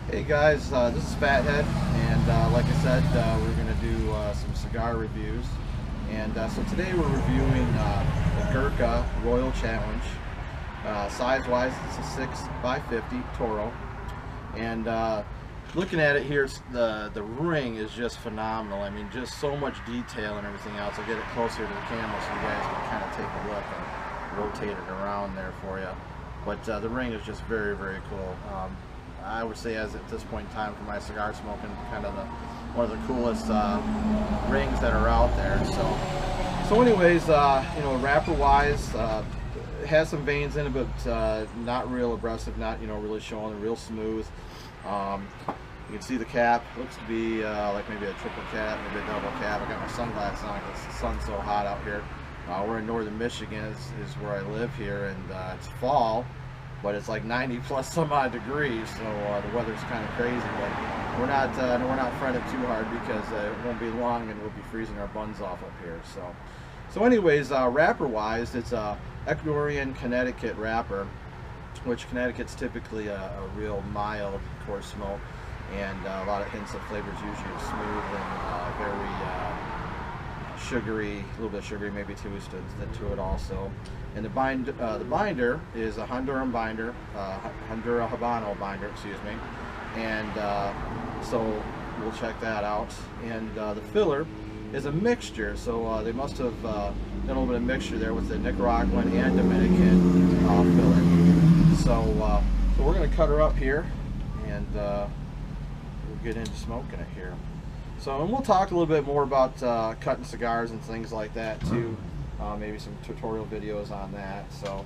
Hey guys, this is Fathead, and like I said, we're going to do some cigar reviews. And so today we're reviewing the Gurkha Royal Challenge. Size-wise, it's a 6x50 Toro. And looking at it here, the ring is just phenomenal. I mean, just so much detail and everything else. I'll get it closer to the camera so you guys can kind of take a look and rotate it around there for you. But the ring is just very, very cool. I would say, as at this point in time, for my cigar smoking, kind of one of the coolest rings that are out there. So anyways, you know, wrapper-wise, it has some veins in it, but not real aggressive, not really showing, real smooth. You can see the cap looks to be like maybe a triple cap, maybe a double cap. I got my sunglasses on because the sun's so hot out here. We're in northern Michigan, is where I live here, and it's fall. But it's like 90 plus some odd degrees, so the weather's kind of crazy. But we're not fretting too hard because it won't be long and we'll be freezing our buns off up here. So anyways, wrapper-wise, it's a Ecuadorian Connecticut wrapper, which Connecticut's typically a real mild coarse smoke, and a lot of hints of flavors, usually smooth and very sugary, a little bit sugary, maybe twisted to it also. And the binder is a Honduran binder, Honduran Habano binder, excuse me. And so we'll check that out. And the filler is a mixture, so they must have done a little bit of mixture there with the Nicaraguan and Dominican filler. So we're going to cut her up here, and we'll get into smoking it here. So, and we'll talk a little bit more about cutting cigars and things like that too. Maybe some tutorial videos on that. So,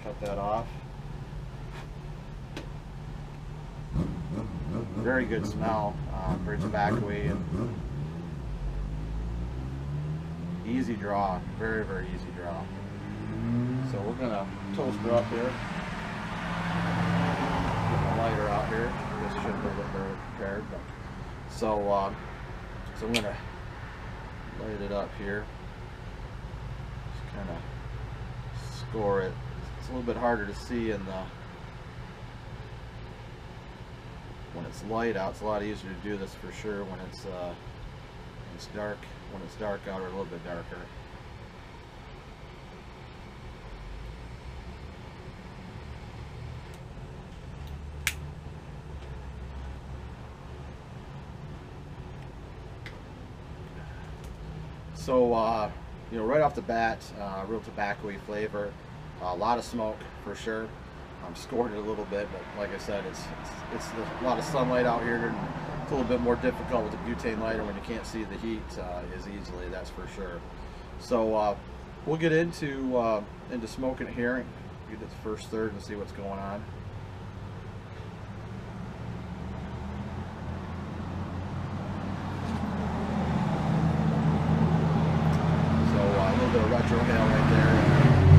cut that off. Very good smell, very tobacco-y and easy draw. Very, very easy draw. So we're gonna toast her up here. Get the lighter out here. This should be a little bit prepared, but so I'm gonna light it up here. Just kind of score it. It's a little bit harder to see in the when it's light out. It's a lot easier to do this for sure when it's dark. When it's dark out, or a little bit darker. So, you know, right off the bat, real tobacco-y flavor, a lot of smoke for sure. Scored it a little bit, but like I said, it's a lot of sunlight out here, and it's a little bit more difficult with the butane lighter when you can't see the heat as easily. That's for sure. So we'll get into smoking it here, and get this first third and see what's going on. Bit of retrohale right there.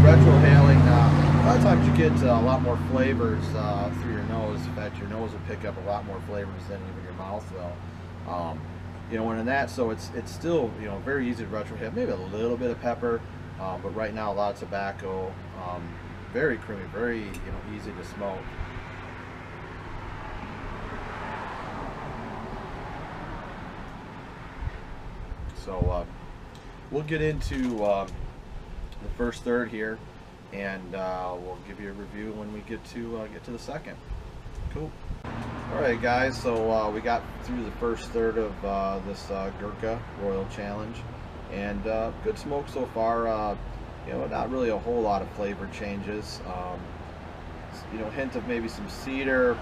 Retrohaling, a lot of times you get a lot more flavors through your nose. In fact, your nose will pick up a lot more flavors than even your mouth will. You know, and in that, so it's still, you know, very easy to retrohale. Maybe a little bit of pepper, but right now a lot of tobacco. Very creamy, very easy to smoke. So we'll get into the first third here, and we'll give you a review when we get to the second. Cool. All right, guys. So we got through the first third of this Gurkha Royal Challenge, and good smoke so far. You know, not really a whole lot of flavor changes. You know, hint of maybe some cedar.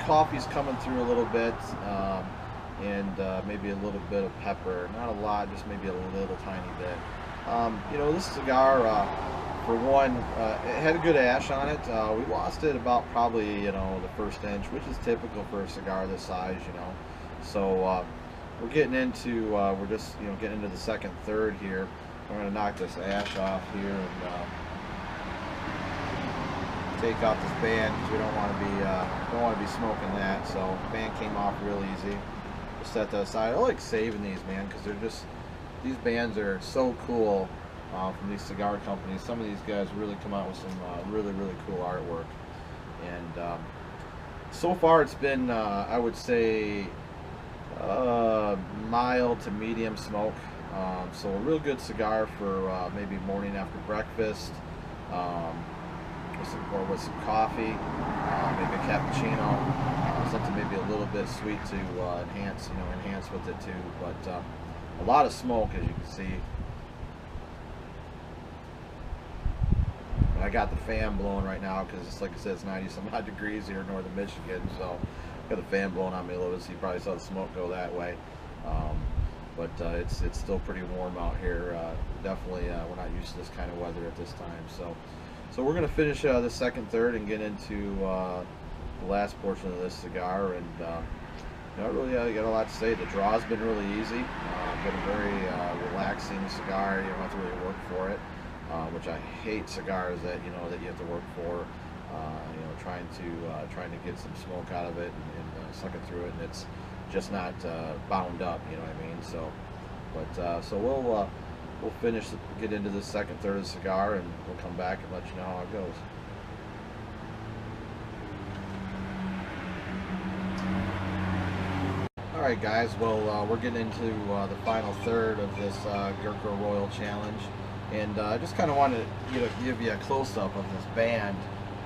Coffee's coming through a little bit. And maybe a little bit of pepper, not a lot, just maybe a little tiny bit. You know, this cigar, for one, it had a good ash on it. We lost it about probably, the first inch, which is typical for a cigar this size, So we're getting into, we're just, getting into the second third here. I'm going to knock this ash off here and take off this band because we don't want to be smoking that. So the band came off real easy. Set that aside. I like saving these, man, because they're just, these bands are so cool from these cigar companies. Some of these guys really come out with some really cool artwork. And so far it's been, I would say, mild to medium smoke. So a real good cigar for maybe morning after breakfast, with some coffee, maybe a cappuccino, something maybe a little bit sweet to enhance with it too. But a lot of smoke, as you can see. I got the fan blowing right now because it's, like I said, it's 90 some odd degrees here in northern Michigan, so got the fan blowing on me a little bit, so you probably saw the smoke go that way. But it's still pretty warm out here. Definitely, we're not used to this kind of weather at this time. So we're gonna finish the second third and get into the last portion of this cigar. And really got a lot to say. The draw's been really easy. Been a very relaxing cigar. You don't have to really work for it. Which I hate cigars that you have to work for. Trying to get some smoke out of it and suck it through it, and it's just not bound up. You know what I mean? So we'll finish, get into the second third of the cigar, and we'll come back and let you know how it goes. Alright guys, well we're getting into the final third of this Gurkha Royal Challenge, and I just kind of wanted to give you a close-up of this band.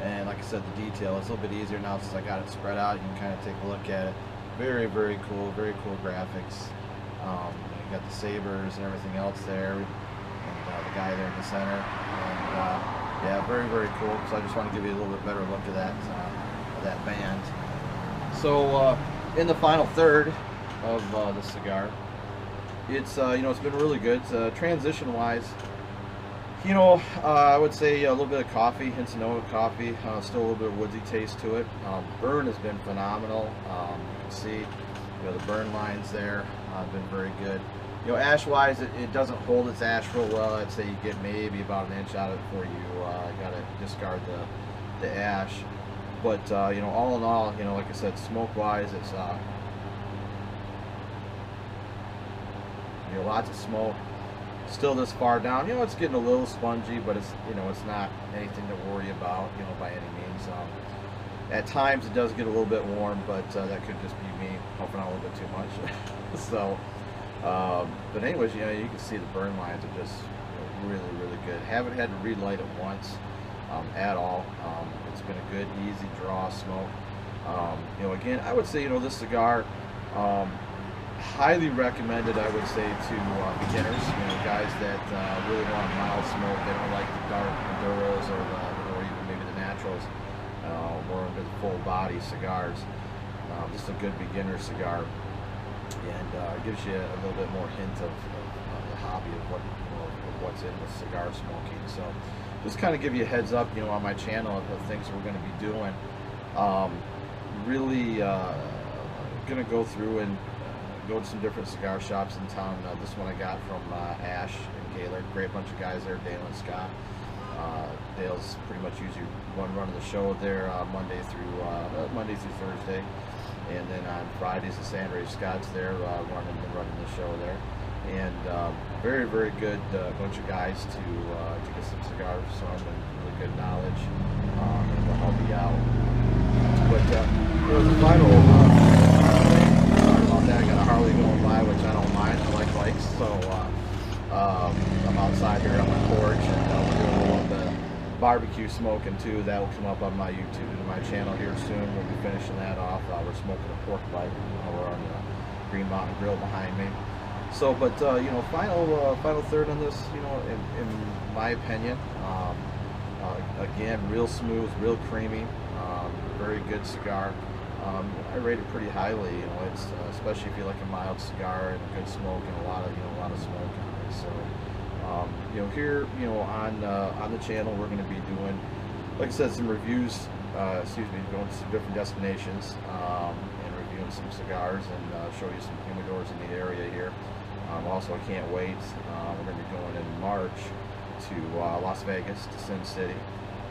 And like I said, the detail is a little bit easier now since I got it spread out. You can kind of take a look at it. Very cool, very cool graphics. You got the sabers and everything else there, and the guy there in the center. And yeah, very cool. So I just want to give you a little bit better look at that band. So in the final third of the cigar, it's it's been really good. Transition-wise, I would say a little bit of coffee, hints of coffee, still a little bit of woodsy taste to it. Burn has been phenomenal. You can see, the burn lines there have been very good. Ash-wise, it doesn't hold its ash real well. I'd say you get maybe about an inch out of it before you gotta discard the ash. But all in all, like I said, smoke-wise, it's lots of smoke. Still this far down, it's getting a little spongy, but it's it's not anything to worry about, by any means. At times it does get a little bit warm, but that could just be me puffing out a little bit too much. So, but anyways, you can see the burn lines are just really good. Haven't had to relight it once at all. It's been a good, easy draw smoke. Again, I would say this cigar. Highly recommended, I would say, to beginners, guys that really want mild smoke. They don't like the dark Maduros or even maybe the naturals, more into the full body cigars. Just a good beginner cigar, and gives you a little bit more hint of the hobby of what's in with cigar smoking. So just kind of give you a heads up, on my channel of the things we're going to be doing. Really going to go through and go to some different cigar shops in town. This one I got from Ash and Gaylord. Great bunch of guys there, Dale and Scott. Dale's pretty much usually run of the show there Monday through Thursday, and then on Fridays the Sandra Scott's there running the show there. And very good bunch of guys to get some cigars from, and really good knowledge, and they'll help you out. But the final. I got a Harley going by, which I don't mind. I like bikes, so I'm outside here on my porch, and we're doing a little of the barbecue smoking too. That will come up on my YouTube and my channel here soon. We'll be finishing that off. We're smoking a pork pipe. We're on the Green Mountain Grill behind me. So, but final third on this, in my opinion, again, real smooth, real creamy, very good cigar. I rate it pretty highly. It's especially if you like a mild cigar and a good smoke and a lot of smoke on it. So, here, on the channel, we're going to be doing, like I said, some reviews. Going to some different destinations and reviewing some cigars and show you some humidors in the area here. Also, I can't wait. We're going to be going in March to Las Vegas, to Sin City.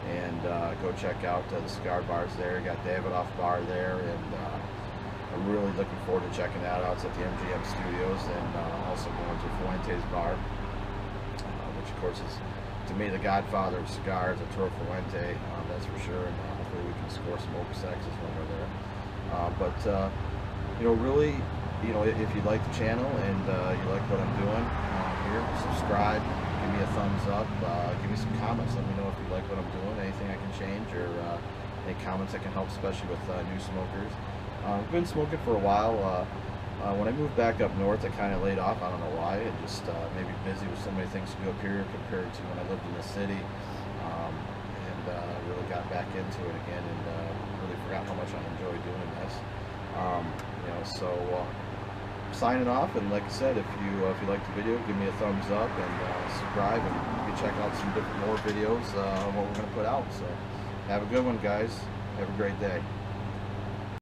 And go check out the cigar bars there. Got Davidoff Bar there, and I'm really looking forward to checking that out. It's at the MGM Studios, and also going to Fuente's Bar, which of course is, to me, the godfather of cigars, Arturo Fuente, that's for sure. And hopefully we can score some Opus X's when we're there. But you know, really, you know, if you like the channel and you like what I'm doing here, subscribe, give me a thumbs up, give me some comments, let me know if you like what I'm doing, anything I can change, or any comments that can help, especially with new smokers. I've been smoking for a while. When I moved back up north, I kind of laid off. I don't know why. It just maybe busy with so many things to do up here compared to when I lived in the city. Really got back into it again, and really forgot how much I enjoy doing this. You know, so signing off, and like I said, if you like the video, give me a thumbs up and subscribe, and you can check out some more videos on what we're going to put out. So have a good one, guys. Have a great day.